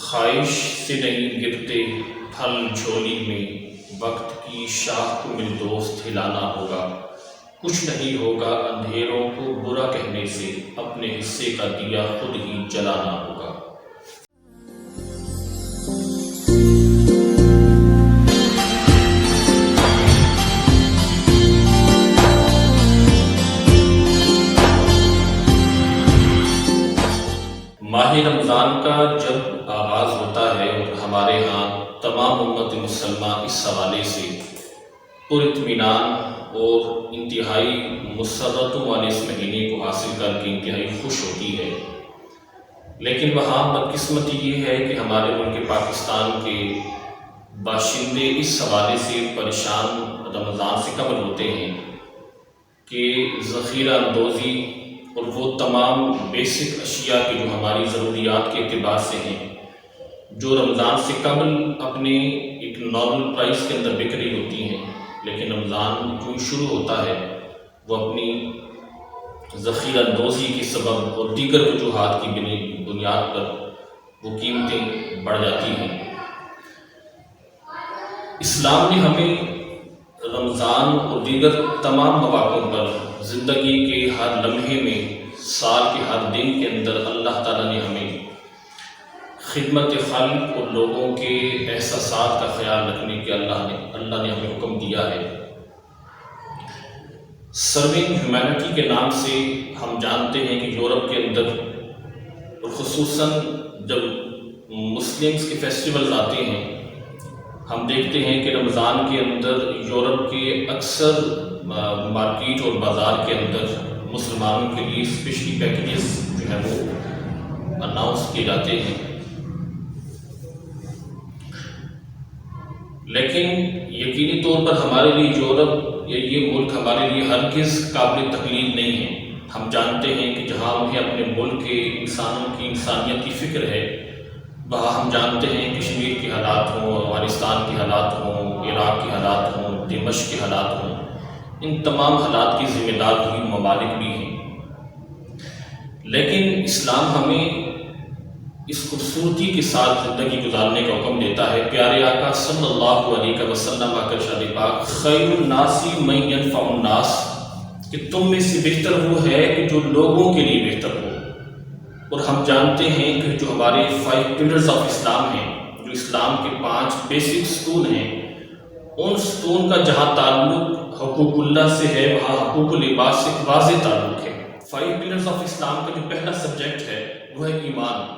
خواہش سے نہیں گرتے پھل جھولی میں، وقت کی شاخ کو مل دوست ہلانا ہوگا۔ کچھ نہیں ہوگا اندھیروں کو برا کہنے سے، اپنے حصے کا دیا خود ہی جلانا ہوگا۔ ماہ رمضان کا جب آغاز ہوتا ہے اور ہمارے ہاں تمام امت مسلمہ اس حوالے سے پر اطمینان اور انتہائی مسرتوں والے اس مہینے کو حاصل کر کے انتہائی خوش ہوتی ہے، لیکن وہاں بدقسمتی یہ ہے کہ ہمارے ملک پاکستان کے باشندے اس حوالے سے پریشان رمضان سے قبل ہوتے ہیں کہ ذخیرہ اندوزی اور وہ تمام بیسک اشیاء کے جو ہماری ضروریات کے اعتبار سے ہیں، جو رمضان سے قبل اپنے ایک نارمل پرائس کے اندر بک رہی ہوتی ہیں، لیکن رمضان جو شروع ہوتا ہے وہ اپنی ذخیرہ اندوزی کے سبب اور دیگر وجوہات کی بنیاد پر وہ قیمتیں بڑھ جاتی ہیں۔ اسلام نے ہمیں رمضان اور دیگر تمام مواقع پر زندگی کے ہر لمحے میں، سال کے ہر دن کے اندر اللہ تعالیٰ نے ہمیں خدمت خلق اور لوگوں کے احساسات کا خیال رکھنے کے اللہ نے ہمیں حکم دیا ہے۔ سرونگ ہیومینٹی کے نام سے ہم جانتے ہیں کہ یورپ کے اندر اور خصوصاً جب مسلمز کے فیسٹیولز آتے ہیں، ہم دیکھتے ہیں کہ رمضان کے اندر یورپ کے اکثر مارکیٹ اور بازار کے اندر مسلمانوں کے لیے اسپیشلی پیکیجز جو ہے وہ اناؤنس کیے جاتے ہیں، لیکن یقینی طور پر ہمارے لیے یورپ یا یہ ملک ہمارے لیے ہرگز قابل تقلید نہیں ہے۔ ہم جانتے ہیں کہ جہاں انہیں اپنے ملک کے انسانوں کی انسانیت کی فکر ہے، وہاں ہم جانتے ہیں کشمیر کے حالات ہوں، افغانستان کے حالات ہوں، عراق کے حالات ہوں، دمشق کے حالات ہوں، ان تمام حالات کی ذمہ دار ہوئی ممالک بھی ہیں، لیکن اسلام ہمیں اس خوبصورتی کے ساتھ زندگی گزارنے کا حکم دیتا ہے۔ پیارے آقا صلی اللہ علیہ وسلم کا ارشاد پاک خیر الناس من ینفع الناس، کہ تم میں سے بہتر وہ ہے کہ جو لوگوں کے لیے بہتر ہو۔ اور ہم جانتے ہیں کہ جو ہمارے 5 پلرز آف اسلام ہیں، جو اسلام کے 5 بیسک ستون ہیں، ان ستون کا جہاں تعلق حقوق اللہ سے ہے، وہاں حقوق العباد سے واضح تعلق ہے۔ 5 پلرز آف اسلام کا جو پہلا سبجیکٹ ہے وہ ہے ایمان،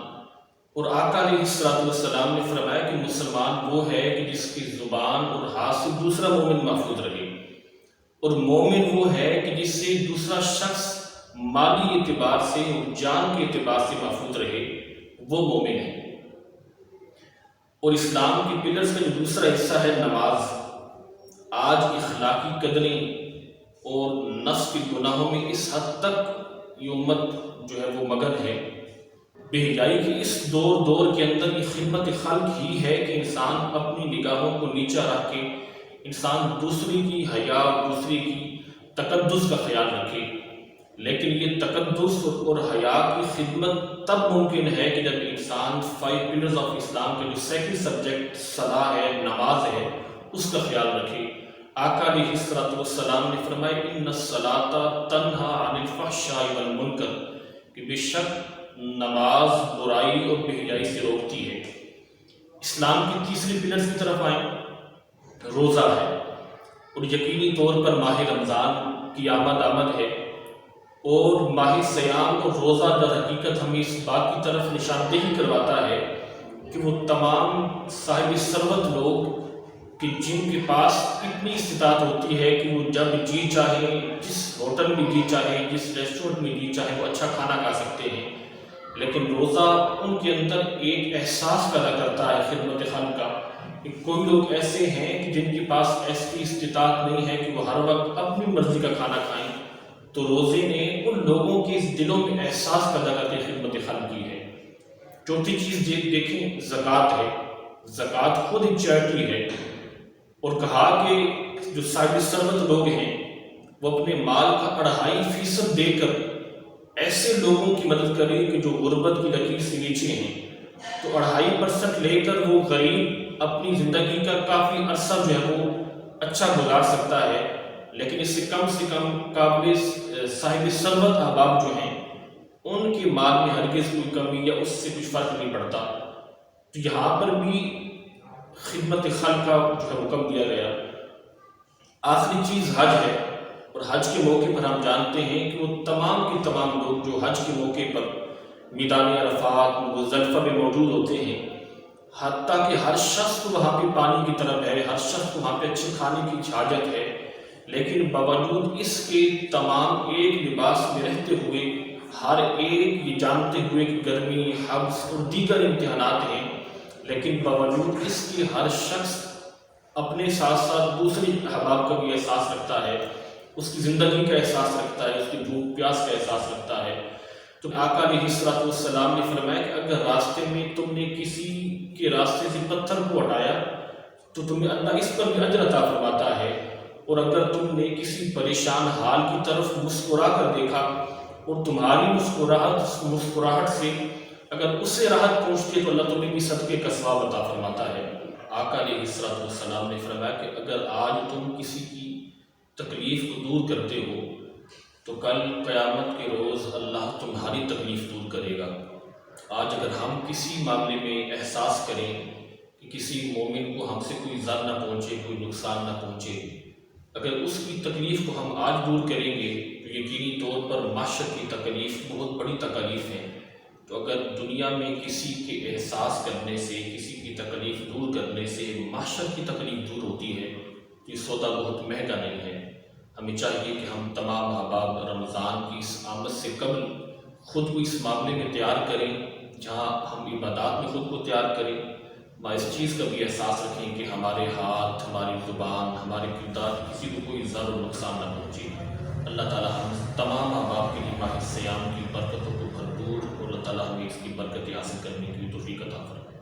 اور آقا علیہ السلام نے فرمایا کہ مسلمان وہ ہے کہ جس کی زبان اور ہاتھ سے دوسرا مومن محفوظ رہے، اور مومن وہ ہے کہ جس سے دوسرا شخص مالی اعتبار سے اور جان کے اعتبار سے محفوظ رہے، وہ مومن ہے۔ اور اسلام کے پلرز کا جو دوسرا حصہ ہے نماز، آج اخلاقی قدریں اور نفس کے گناہوں میں اس حد تک یہ امت جو ہے وہ مگن ہے، بے حیائی کی اس دور کے اندر یہ خدمت خلق ہی ہے کہ انسان اپنی نگاہوں کو نیچا رکھ کے انسان دوسری کی حیا، دوسری کی تقدس کا خیال رکھے، لیکن یہ تقدس اور حیا کی خدمت تب ممکن ہے کہ جب انسان 5 پلرز آف اسلام کا جو سیکنڈ سبجیکٹ صلاح ہے، نماز ہے، اس کا خیال رکھے۔ آقا علیہ السلام نے فرمایا ان الصلاۃ تنہی عن الفحشاء والمنکر، کہ بے شک نماز برائی اور بے حیائی سے روکتی ہے۔ اسلام کی تیسری پلرز کی طرف آئیں، روزہ ہے، اور یقینی طور پر ماہ رمضان کی آمد ہے، اور ماہ سیام اور روزہ در حقیقت ہمیں اس بات کی طرف نشاندہی کرواتا ہے کہ وہ تمام صاحب ثروت لوگ کہ جن کے پاس اتنی استطاعت ہوتی ہے کہ وہ جب جی چاہیں، جس ہوٹل میں جی چاہیں، جس ریسٹورنٹ میں جی چاہیں، وہ اچھا کھانا کھا سکتے ہیں، لیکن روزہ ان کے اندر ایک احساس پیدا کرتا ہے خدمت خلق کا، کہ کوئی لوگ ایسے ہیں کہ جن کے پاس ایسی استطاعت نہیں ہے کہ وہ ہر وقت اپنی مرضی کا کھانا کھائیں، تو روزے نے ان لوگوں کے دلوں میں احساس پیدا کر کے خدمت خلق کی ہے۔ چوتھی چیز دیکھیں، زکوٰۃ ہے۔ زکوٰۃ خود ایک چیریٹی ہے، اور کہا کہ جو صاحب ثروت لوگ ہیں وہ اپنے مال کا 2.5% دے کر ایسے لوگوں کی مدد کریں کہ جو غربت کی لکیر سے نیچے ہیں، تو 2.5% لے کر وہ غریب اپنی زندگی کا کافی عرصہ جو ہے وہ اچھا گزار سکتا ہے، لیکن اس سے کم قابل صاحب ثروت احباب جو ہیں ان کے مال میں ہرگز کوئی کمی یا اس سے کچھ فرق نہیں پڑتا۔ تو یہاں پر بھی خدمت خلق کا جو ہے حکم دیا گیا۔ آخری چیز حج ہے، اور حج کے موقع پر ہم جانتے ہیں کہ وہ تمام کے تمام لوگ جو حج کے موقع پر میدان عرفات مزدلفہ میں موجود ہوتے ہیں، حتیٰ کہ ہر شخص کو وہاں پہ پانی کی طلب ہے، ہر شخص کو وہاں پہ اچھے کھانے کی حاجت ہے، لیکن باوجود اس کے تمام ایک لباس میں رہتے ہوئے ہر ایک یہ جانتے ہوئے کہ گرمی، حبس اور دیگر امتحانات ہیں، لیکن باوجود اس کے ہر شخص اپنے ساتھ ساتھ دوسری احباب کا بھی احساس رکھتا ہے، اس کی زندگی کا احساس رکھتا ہے، اس کی بھوک پیاس کا احساس رکھتا ہے۔ تو آقا علیہ السلام نے فرمایا کہ اگر راستے میں تم نے کسی کے راستے سے پتھر کو ہٹایا تو تمہیں اللہ اس پر بھی اجر عطا فرماتا ہے، اور اگر تم نے کسی پریشان حال کی طرف مسکرا کر دیکھا اور تمہاری مسکراہٹ سے اگر اس سے راحت پہنچتی ہے تو اللہ تمہیں بھی صدقے کا ثواب عطا فرماتا ہے۔ آقا علیہ السلام نے فرمایا کہ اگر آج تم کسی کی تکلیف کو دور کرتے ہو تو کل قیامت کے روز اللہ تمہاری تکلیف دور کرے گا۔ آج اگر ہم کسی معاملے میں احساس کریں کہ کسی مومن کو ہم سے کوئی ضرر نہ پہنچے، کوئی نقصان نہ پہنچے، اگر اس کی تکلیف کو ہم آج دور کریں گے تو یقینی طور پر معاشر کی تکلیف بہت بڑی تکلیف ہے۔ تو اگر دنیا میں کسی کے احساس کرنے سے، کسی کی تکلیف دور کرنے سے معاشر کی تکلیف دور ہوتی ہے تو یہ سودا بہت مہنگا نہیں ہے۔ ہمیں چاہیے کہ ہم تمام احباب رمضان کی اس آمد سے قبل خود کو اس معاملے میں تیار کریں، جہاں ہم عبادات میں خود کو تیار کریں، اس چیز کا بھی احساس رکھیں کہ ہمارے ہاتھ، ہماری زبان، ہمارے کردار کسی کو کوئی ضرر و نقصان نہ پہنچے۔ اللہ تعالیٰ ہم تمام احباب کے لیے ماہ سیام کی برکتوں کو بھرپور، اور اللہ تعالیٰ ہمیں اس کی برکتیں حاصل کرنے کی توفیق عطا فرمائے۔